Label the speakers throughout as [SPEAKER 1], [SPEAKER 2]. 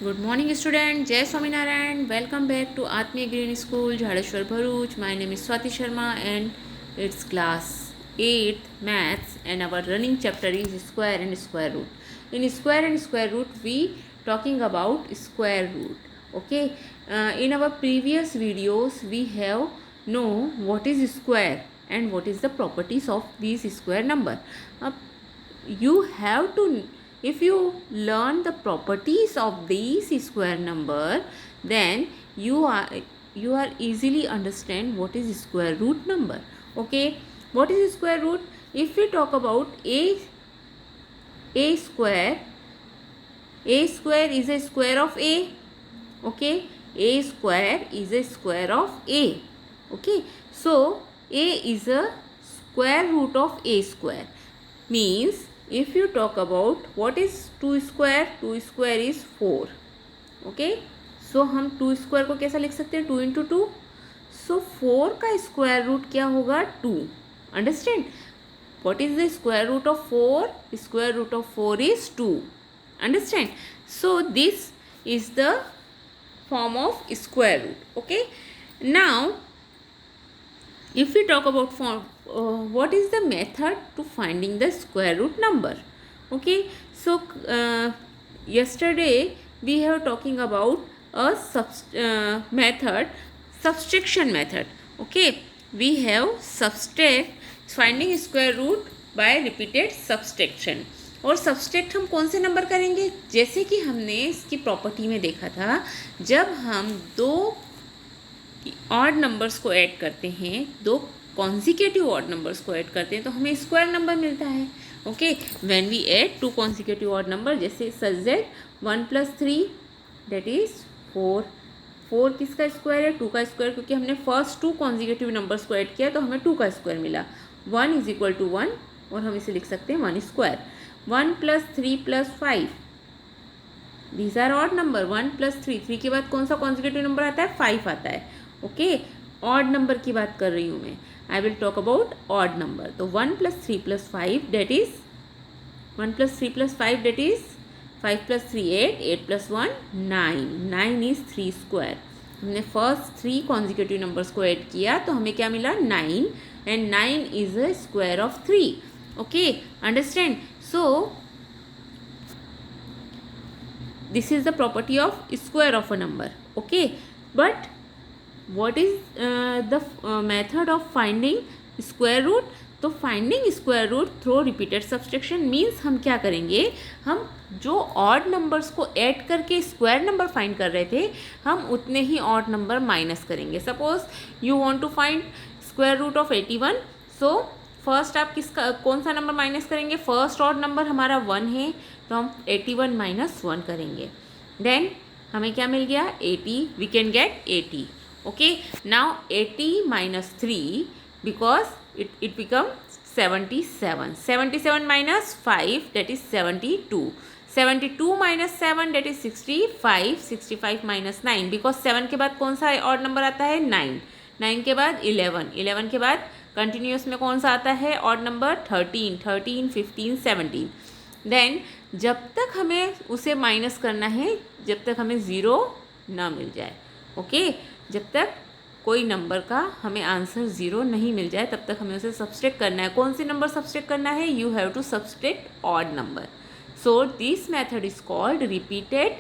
[SPEAKER 1] Good morning student, Jai Swaminarayan. Welcome back to Atmiya Green School, Jhadeshwar Bharuch. My name is Swati Sharma and it's class 8th maths and our running chapter is square and square root. In square and square root we talking about square root. Okay, in our previous videos we have know what is square and what is the properties of these square number. You have to, if you learn the properties of these square number, then you are easily understand what is square root number. Okay, what is square root? If we talk about a square is a square of a. Okay, a square is a square of a. Okay, so a is a square root of a square. Means if you talk about what is 2 square is 4. Okay, so हम 2 square को कैसा लिख सकते हैं 2 into 2. सो 4 का square root क्या होगा 2. Understand what is the square root of 4? Square root of 4 is 2. Understand? So this is the form of square root. Okay, now if we talk about what is the method to finding the square root number. Okay, so yesterday we have talking about a method, subtraction method. Okay, we have subtract finding square root by repeated subtraction. और subtract हम कौन से number करेंगे, जैसे कि हमने इसकी property में देखा था, जब हम दो ऑड नंबर्स को ऐड करते हैं, दो कॉन्जिक्यूटिव ऑड नंबर्स को ऐड करते हैं तो हमें स्क्वायर नंबर मिलता है. Okay, when we add two consecutive odd number, जैसे सच दैट 1 + 3 दैट इज 4. 4 किसका स्क्वायर है 2 का स्क्वायर, क्योंकि हमने फर्स्ट टू कॉन्जिक्यूटिव नंबर्स को ऐड किया तो हमें 2 का स्क्वायर मिला. 1 = 1 और हम इसे लिख सकते हैं 1 square. 1 + 3 + 5 these are odd number. 1 + 3, 3 के बाद कौन सा कॉन्जिक्यूटिव नंबर आता है 5 आता है. ओके, ऑड नंबर की बात कर रही हूँ मैं. I will talk about odd number. तो 1 + 3 + 5 that is 1 + 3 + 5 that is 5 + 3 8, 8 + 1 9. 9 is 3 square. हमने फर्स्ट 3 कॉन्जिक्यूटिव नंबर्स को ऐड किया तो हमें क्या मिला 9 and 9 is a square of 3. Okay, understand. So this is the property of square of a number. Okay, but what is the method of finding square root? तो finding square root through repeated subtraction means हम क्या करेंगे, हम जो odd numbers को add करके square number find कर रहे थे हम उतने ही ऑड नंबर माइनस करेंगे. Suppose you want to find square root of 81. So first आप किसका कौन सा नंबर माइनस करेंगे, फर्स्ट ऑड नंबर हमारा 1 है तो हम 81 - 1 करेंगे. देन हमें क्या मिल गया 80. We can get 80. Okay, now 80 - 3 because it become 77. 77 - 5 that is 72. 72 - 7 that is 65. 65 - 9 because 7 के बाद कौन सा ऑड नंबर आता है 9. 9 के बाद 11. 11 के बाद कंटिन्यूस में कौन सा आता है ऑड नंबर 13. 13 15 17. देन जब तक हमें उसे माइनस करना है जब तक हमें ज़ीरो ना मिल जाए. ओके, जब तक कोई नंबर का हमें आंसर ज़ीरो नहीं मिल जाए तब तक हमें उसे सब्सट्रैक्ट करना है. कौन सी नंबर सब्सट्रैक्ट करना है, you have to subtract odd number. So this method is called repeated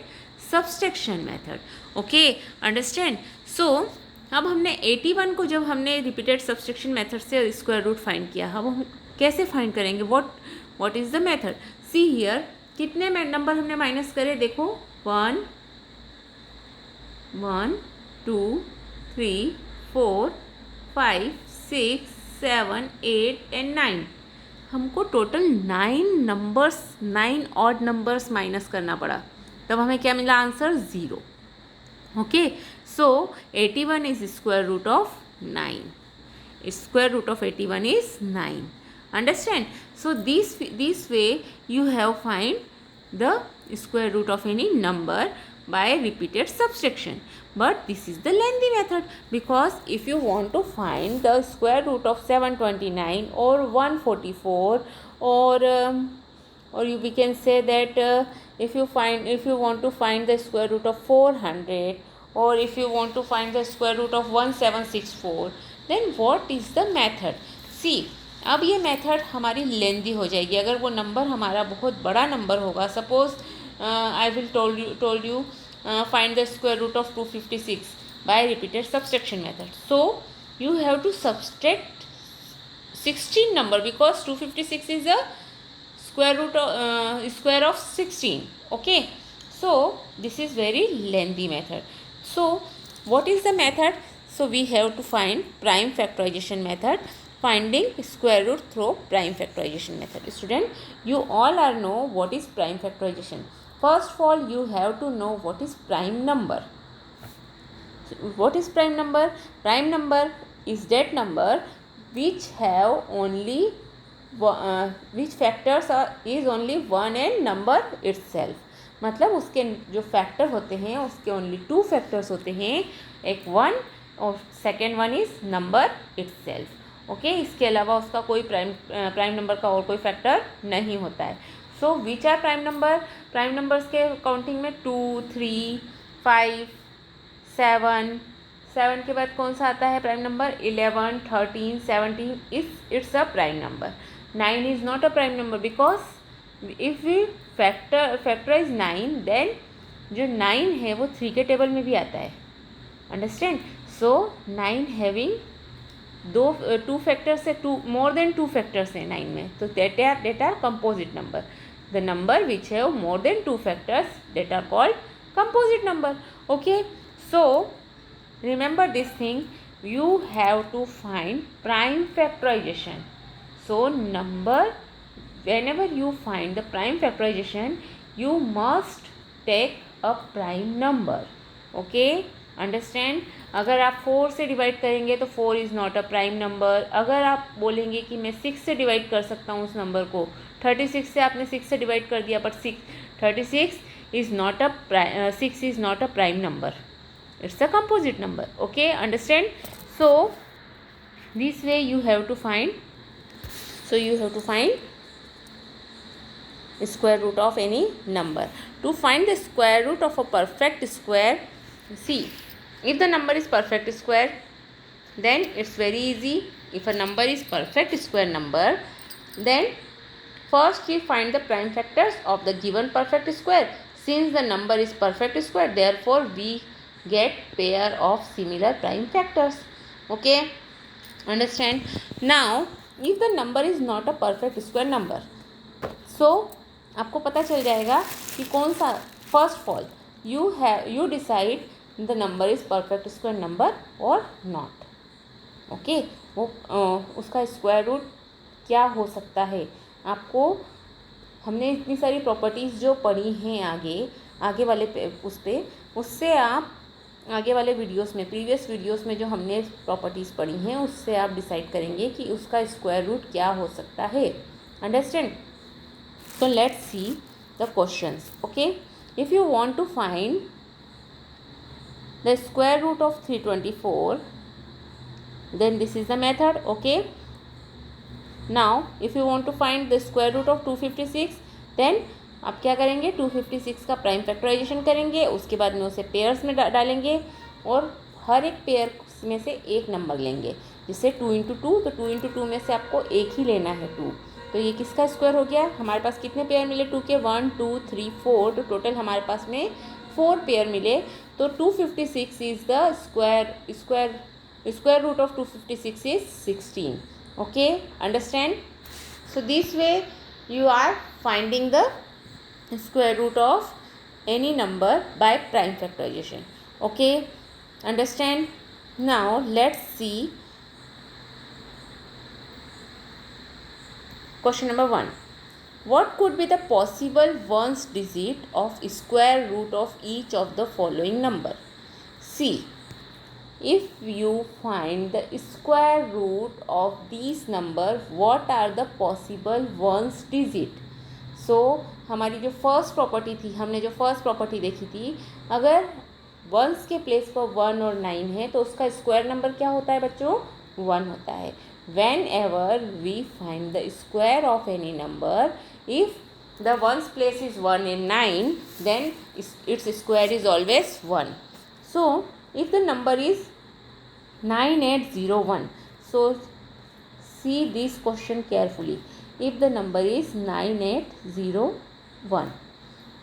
[SPEAKER 1] subtraction method. Okay, understand. So अब हमने 81 को जब हमने रिपीटेड सब्सट्रैक्शन मेथड से स्क्वायर रूट फाइंड किया, अब हम कैसे फाइंड करेंगे, what is the method. See here कितने नंबर हमने माइनस करे, देखो 1 1 2 3 4 5 6 7 8 एंड 9. हमको total 9 numbers 9 odd numbers minus करना पड़ा, तब हमें क्या मिला answer 0. Okay, so 81 is square root of 9. Square root of 81 is 9. Understand? So this way you have find the square root of any number by repeated subtraction. But this is the lengthy method because if you want to find the square root of 729 or 144 or we can say that if you want to find the square root of 400, or if you want to find the square root of 1764, then what is the method? See, अब ये method हमारी लेंदी हो जाएगी अगर वो number हमारा बहुत बड़ा नंबर होगा. Suppose I will told you find the square root of 256 by repeated subtraction method. So you have to subtract 16 number because 256 is a square of 16. Okay, so this is very lengthy method. So what is the method? So we have to find prime factorization method, finding square root through prime factorization method. Student, you all are know what is prime factorization. First of all, you have to know what is prime number. What is prime number? Prime number is that number which have only which factors is only one and number itself. मतलब उसके जो factor होते हैं उसके only 2 factors होते हैं, एक 1 और second one is number itself. Okay, इसके अलावा उसका कोई प्राइम नंबर का और कोई फैक्टर नहीं होता है. So which are prime number? Prime numbers के काउंटिंग में 2, 3, 5, 7 के बाद कौन सा आता है prime number? 11, 13, 17 it's a prime number. 9 is not a prime number because if we factorise 9 देन जो 9 है वो 3 के टेबल में भी आता है. अंडरस्टैंड? सो 9 हैविंग 2 फैक्टर्स है, मोर देन 2 फैक्टर्स है 9 में, तो that are composite number. The number which have more than 2 factors, that are called composite number. Okay, so remember this thing, you have to find prime factorization. So number, whenever you find the prime factorization, you must take a prime number. Okay, understand? अगर आप 4 से divide करेंगे तो 4 is not a prime number. अगर आप बोलेंगे कि मैं 6 से डिवाइड कर सकता हूँ उस नंबर को, 36 से आपने 6 से डिवाइड कर दिया, but 36 is not a 6 is not a prime number, it's a composite number. Okay, understand? So this way you have to find square root of any number. To find the square root of a perfect square, see, if the number is perfect square, then it's very easy. If a number is perfect square number, then first we find the prime factors of the given perfect square. Since the number is perfect square, therefore we get pair of similar prime factors. Okay, understand? Now if the number is not a perfect square number, so आपको पता चल जाएगा कि कौन सा. First of all you decide the number is perfect square number or not. Okay, वो उसका square root क्या हो सकता है. आपको हमने इतनी सारी प्रॉपर्टीज़ जो पढ़ी हैं आगे वाले उससे आप आगे वाले वीडियोस में, प्रीवियस वीडियोस में जो हमने प्रॉपर्टीज़ पढ़ी हैं उससे आप डिसाइड करेंगे कि उसका स्क्वायर रूट क्या हो सकता है. Understand? So let's see the questions. Okay, if you want to find the square root of 324, then this is the method. Okay, now if you want to find the square root of 256, then आप क्या करेंगे? 256 का prime factorisation करेंगे, उसके बाद में उसे pairs में डालेंगे और हर एक पेयर में से एक नंबर लेंगे. जिससे 2 × 2, तो 2 × 2 में से आपको एक ही लेना है 2. तो ये किसका स्क्वायर हो गया? हमारे पास कितने पेयर मिले 2 के? 1, 2, 3, 4. तो टोटल हमारे पास में 4 पेयर मिले. तो 256 is the square root of 256 is 16. Okay, understand? So this way you are finding the square root of any number by prime factorization. Okay, understand? Now let's see question number 1. What could be the possible ones digit of square root of each of the following number? See, if you find the square root of these number, what are the possible ones digit? So हमारी जो first property थी, हमने जो first property देखी थी, अगर once के place पर 1 और 9 है तो उसका स्क्वायर नंबर क्या होता है बच्चों? 1 होता है. Whenever we find the square of any number, if the ones place is 1 in 9, then its square is always 1. So if the number is 9801, so see this question carefully. If the number is 9801,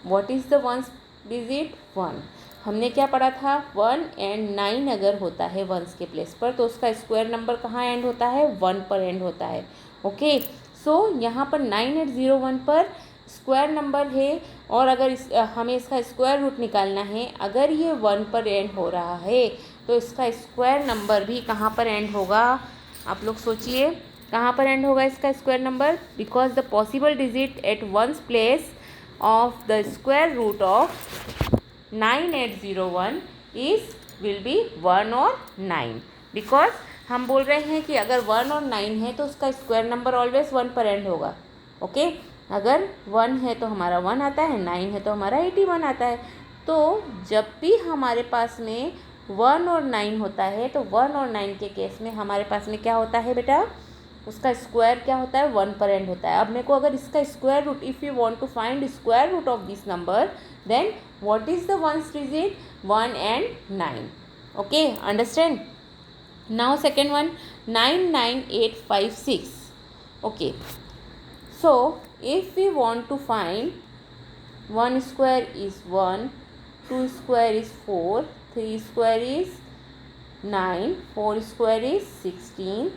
[SPEAKER 1] what is the ones digit? 1. हमने क्या पढ़ा था? 1 and 9 अगर होता है once के place पर तो उसका स्क्वायर नंबर कहाँ एंड होता है? 1 पर एंड होता है. ओके, सो यहाँ पर 9801 पर स्क्वायर नंबर है और अगर हमें इसका स्क्वायर रूट निकालना है. अगर ये 1 पर एंड हो रहा है तो इसका स्क्वायर नंबर भी कहाँ पर एंड होगा? आप लोग सोचिए कहाँ पर एंड होगा इसका square number? Because the possible digit at ones place of the square root of 9801 is will be 1 or 9. because हम बोल रहे हैं कि अगर 1 और 9 है तो उसका स्क्वायर नंबर ऑलवेज 1 पर एंड होगा. ओके, अगर 1 है तो हमारा 1 आता है, 9 है तो हमारा 81 आता है. तो जब भी हमारे पास में 1 और 9 होता है तो 1 और 9 के केस में हमारे पास में क्या होता है बेटा? उसका स्क्वायर क्या होता है? 1 पर एंड होता है. अब मेरे को अगर इसका square root, if you want to find square root of this number, then what is the ones digit? 1 and 9. Okay, understand? Now second one, 99856. Okay, so if we want to find 1 square is 1, 2 square is 4, 3 square is 9, 4 square is 16.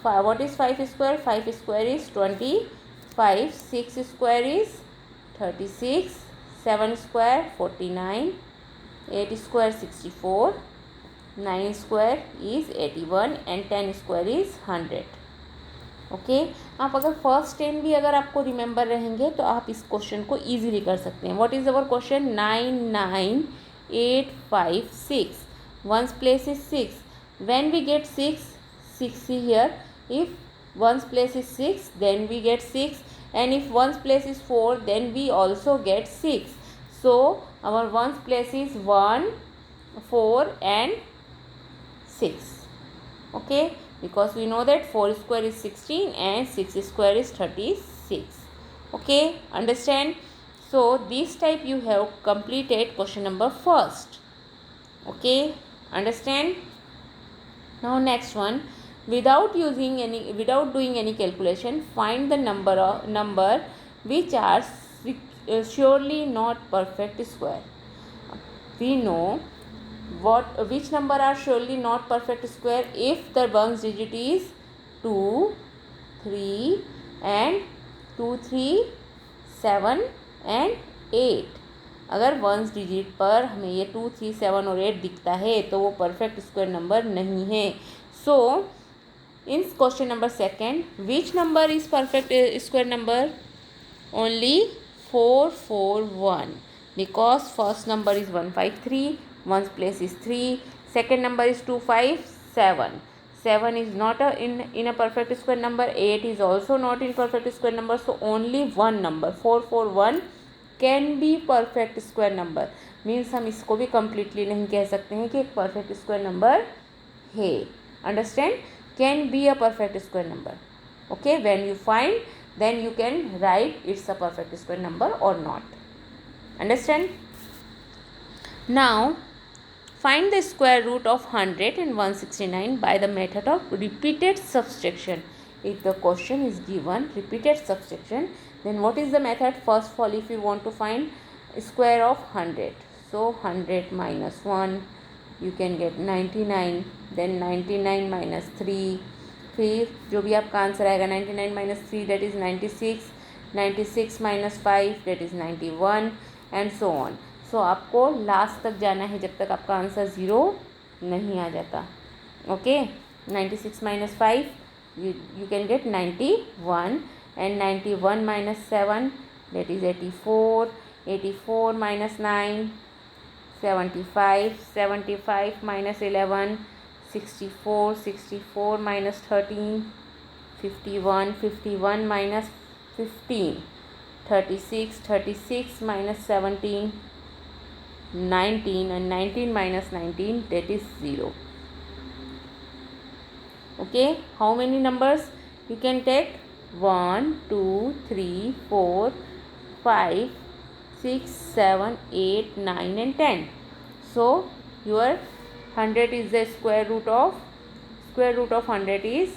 [SPEAKER 1] What is 5 square? 5 square is 25. 6 square is 36. 7 square 49. 8 square 64. 9 square is 81 and 10 square is 100. Okay, आप अगर first 10 भी अगर आपको remember रहेंगे तो आप इस question को इजीली कर सकते हैं. What is our question? 99856. Ones place is 6. When we get 6 here. If ones place is 6, then we get 6, and if ones place is 4, then we also get 6. So our ones place is 1, 4 and 6. Okay, because we know that 4 square is 16 and 6 square is 36. Okay, understand? So this type you have completed question number first. Okay, understand? Now next one, without doing any calculation, find the number which are surely not perfect square. We know which number are surely not perfect square if the ones digit is 2, 3 and 2, 3, 7 and 8. अगर ones digit पर हमें ये 2, 3, 7 और 8 दिखता है तो वो perfect square number नहीं है. सो in question number second, which number is perfect square number? Only 441, because first number is 153, ones place is 3, second number is 257. 7 is not in a perfect square number. 8 is also not in perfect square number. So only one number 441 can be perfect square number. Means हम इसको भी completely नहीं कह सकते हैं कि एक perfect square number है. Understand? Can be a perfect square number. Okay, when you find, then you can write it's a perfect square number or not. Understand? Now find the square root of 100 and 169 by the method of repeated subtraction. If the question is given repeated subtraction, then what is the method? First of all, if you want to find square of 100, so 100 minus 1, you can get 99. then 99 minus 3, फिर जो भी आपका answer आएगा 99 minus 3 that is 96. 96 minus 5 that is 91 and so on. So आपको last तक जाना है जब तक आपका आंसर 0 नहीं आ जाता. Okay, 96 minus 5 you can get 91 and 91 minus 7 that is 84. 84 minus 9 75. 75 minus 11 64. 64 minus 13 51. 51 minus 15 36. 36 minus 17 19 and 19 minus 19 that is 0. Okay, how many numbers you can take? 1 2 3 4 5, 6, 7, 8, 9 and 10. So your 100 is the square root of 100 is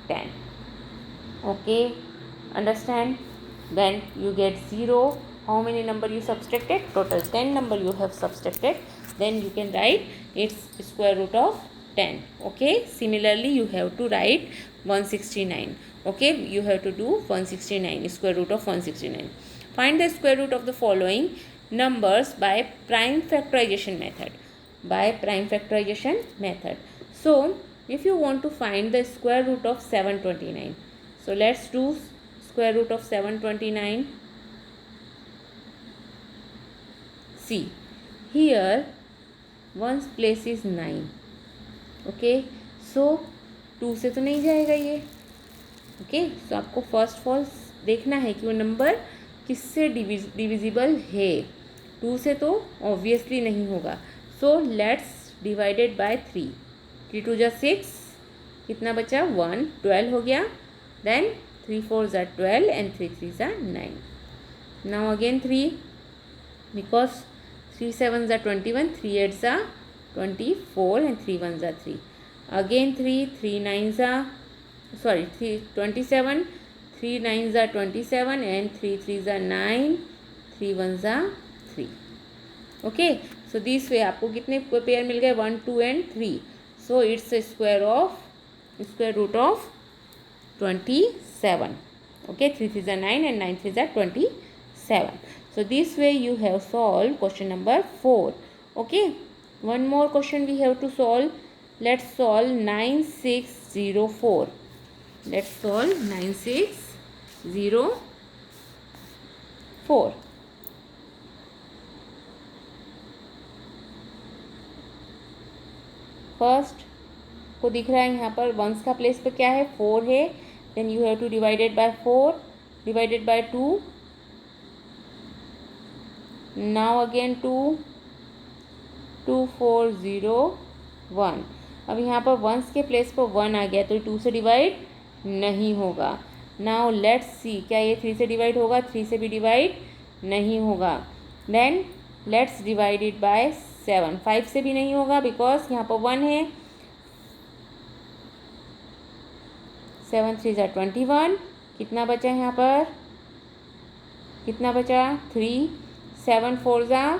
[SPEAKER 1] 10. Okay, understand? Then you get 0. How many number you subtracted? Total 10 number you have subtracted. Then you can write its square root of 10. Okay, similarly you have to write 169. Okay, you have to do 169, square root of 169. Find the square root of the following numbers by prime factorization method. So if you want to find the square root of 729, so let's do square root of 729. See, here one's place is 9. Okay, so 2 से तो नहीं जाएगा ये. Okay, सो आपको first false देखना है कि वो नंबर किससे डिविजिबल है. 2 से तो ऑब्वियसली नहीं होगा. So let's divided by 3. 3 2 जा 6, कितना बचा 1, 12 हो गया. देन 3 4 जा 12 एंड 3 3 जा 9. नाउ अगेन 3, बिकॉज 3 7 जा 21, 3 8 जा 24 एंड 3 1 जा 3. अगेन 3 3 9 जा 27, 3 9 जा 27 एंड 3 3 जा 9, 3 1 जा 3. ओके, सो दिस वे आपको कितने पेयर मिल गए 1 2 and 3. So it's square root of 27. Okay, 3 3 जा 9 and 9 3 जा 27. So this way you have solved question number 4. Okay, one more question we have to solve. Let's solve 9604. Let's solve 9604. First को दिख रहा है यहाँ पर वंस का प्लेस पे क्या है 4 है. Then you have to divided by 4 divided by 2. Now again 2 2 4 0 1. अब यहाँ पर वंस के प्लेस पर 1 आ गया तो 2 से डिवाइड नहीं होगा. नाउ लेट्स सी, क्या ये 3 से डिवाइड होगा? 3 से भी डिवाइड नहीं होगा. Then let's divide it by 7. 5 से भी नहीं होगा बिकॉज यहाँ पर 1 है. 7 3 जा 21. कितना बचा यहाँ पर? कितना बचा? 3. 7 4 जा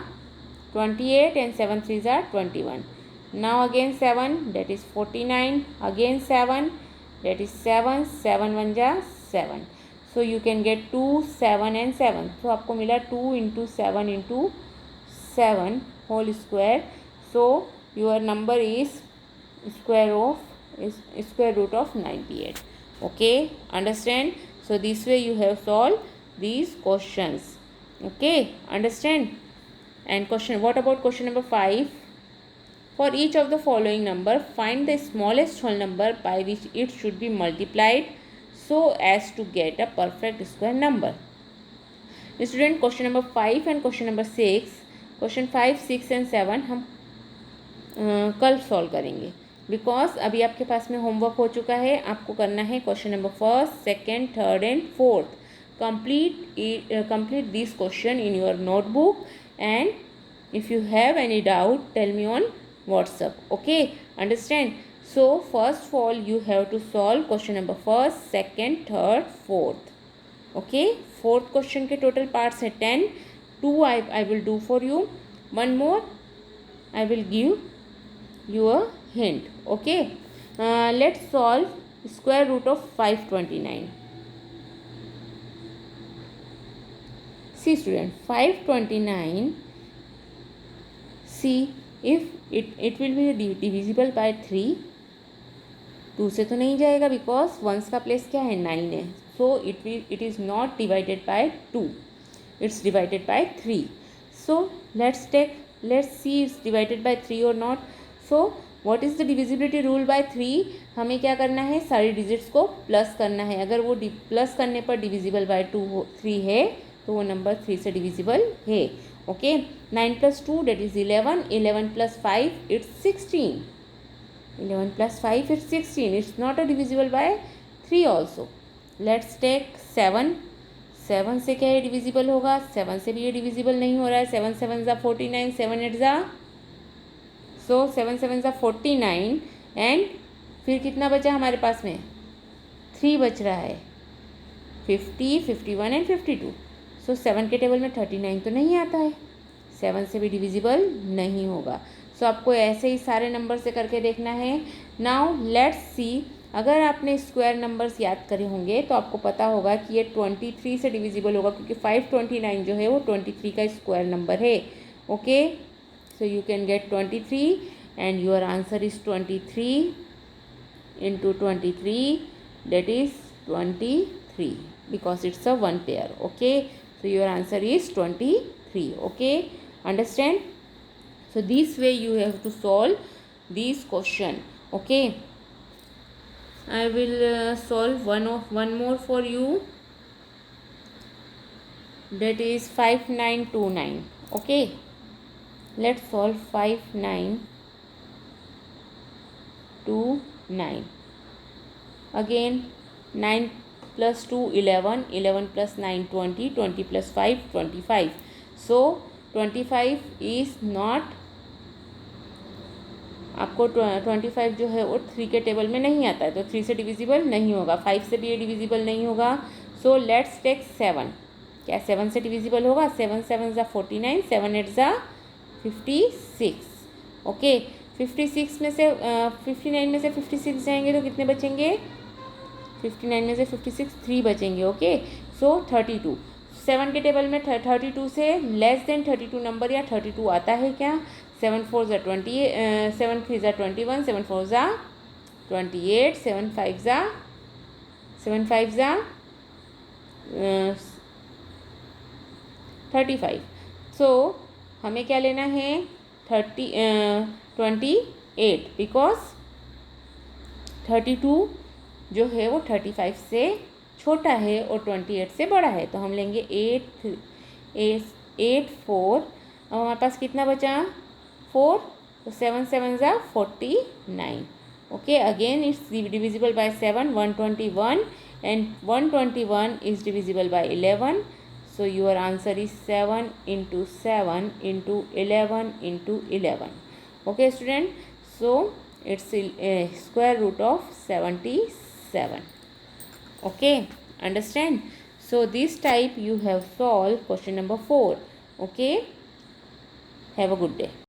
[SPEAKER 1] 28 and 7 3 जा 21. Now again 7, that is 49. Again 7, that is 7. 7 1 जा 7. So you can get 2 7 and 7. So आपको मिला 2 into 7 into 7 whole square. So your number is square root of 98. Okay, understand? So this way you have solved these questions. Okay, understand? And what about question number 5? For each of the following number, find the smallest whole number by which it should be multiplied so as to get a perfect square number. Student, question number 5 and question number 6, question 5 6 and 7 हम कल solve करेंगे because अभी आपके पास में homework हो चुका है. आपको करना है question number 1st, 2nd, 3rd and 4th. Complete this question in your notebook, and if you have any doubt tell me on WhatsApp. Okay, understand? So first of all you have to solve question number 1st, 2nd, 3rd, 4th. Okay, 4th question के total parts है 10. 2 I will do for you. One more I will give you a hint. Okay, let's solve square root of 529. See student, 529, see if it will be divisible by 3. 2 से तो नहीं जाएगा because once का place क्या है 9 है. So it is not divided by 2, it's divided by 3. So let's see it's divided by 3 और not. So what is the divisibility rule by 3? हमें क्या करना है? सारी डिजिट्स को प्लस करना है. अगर वो प्लस करने पर डिविजिबल बाय 3 है तो वो नंबर 3 से डिविजिबल है. Okay, 9 + 2 that is 11. 11 + 5 it's 16. 11 + 5 it's 16. It's not a divisible by 3 also. Let's take 7. 7 से क्या ये डिविजिबल होगा, 7 से भी ये डिविजिबल नहीं हो रहा है, 7 7 ज़ा 49, 7 8 ज़ा, सो 7 7 ज़ा 49 एंड फिर कितना बचा हमारे पास में, 3 बच रहा है, 50, 51 एंड 52। सो 7 के टेबल में 39 तो नहीं आता है, 7 से भी डिविजिबल नहीं होगा। सो आपको ऐसे ही सारे नंबर से करके देखना है। नाउ लेट्स सी, अगर आपने स्क्वायर नंबर्स याद करे होंगे तो आपको पता होगा कि ये 23 से डिविजिबल होगा, क्योंकि 529 जो है वो 23 का स्क्वायर नंबर है। Okay, so you can get 23 and your answer is 23 into 23, that is 23, because it's a one pair. Okay, so your answer is 23. Okay, understand? So this way you have to solve this question. Okay, I will solve one more for you, that is 5929. Okay, let's solve 5929. Again, 9 plus 2 11, 11 plus 9 20, 20 plus 5 25. So 25 is not, आपको 25 जो है वो 3 के table में नहीं आता है, तो 3 से डिविजिबल नहीं होगा, 5 से भी ये डिविजिबल नहीं होगा। सो लेट्स टेक 7, क्या 7 से डिविजिबल होगा, 7 7 ज़ा 49, 7 8 ज़ा 56। ओके, 56 में से 59 में से 56 जाएंगे तो कितने बचेंगे, 59 में से 56 3 बचेंगे। ओके, सो 32, 7 के टेबल में 32 से लेस देन 32 नंबर या 32 आता है क्या, 7 4 ज़ा 20, 7 3 ज़ा 21, 7 4 ज़ा 28, 7 5 ज़ा 35। सो हमें क्या लेना है, 28, बिकॉज 32 जो है वो 35 से छोटा है और 28 से बड़ा है, तो हम लेंगे 8 4। अब हमारे पास कितना बचा, 4, तो 7 7 ज़ा 49। Okay, again it's divisible by 7, 121 and 121 is divisible by 11। So your answer is 7 into 7 into 11 into 11। Okay student, so it's a square root of 77. Okay, understand? So this type you have solved question number 4. Okay, have a good day.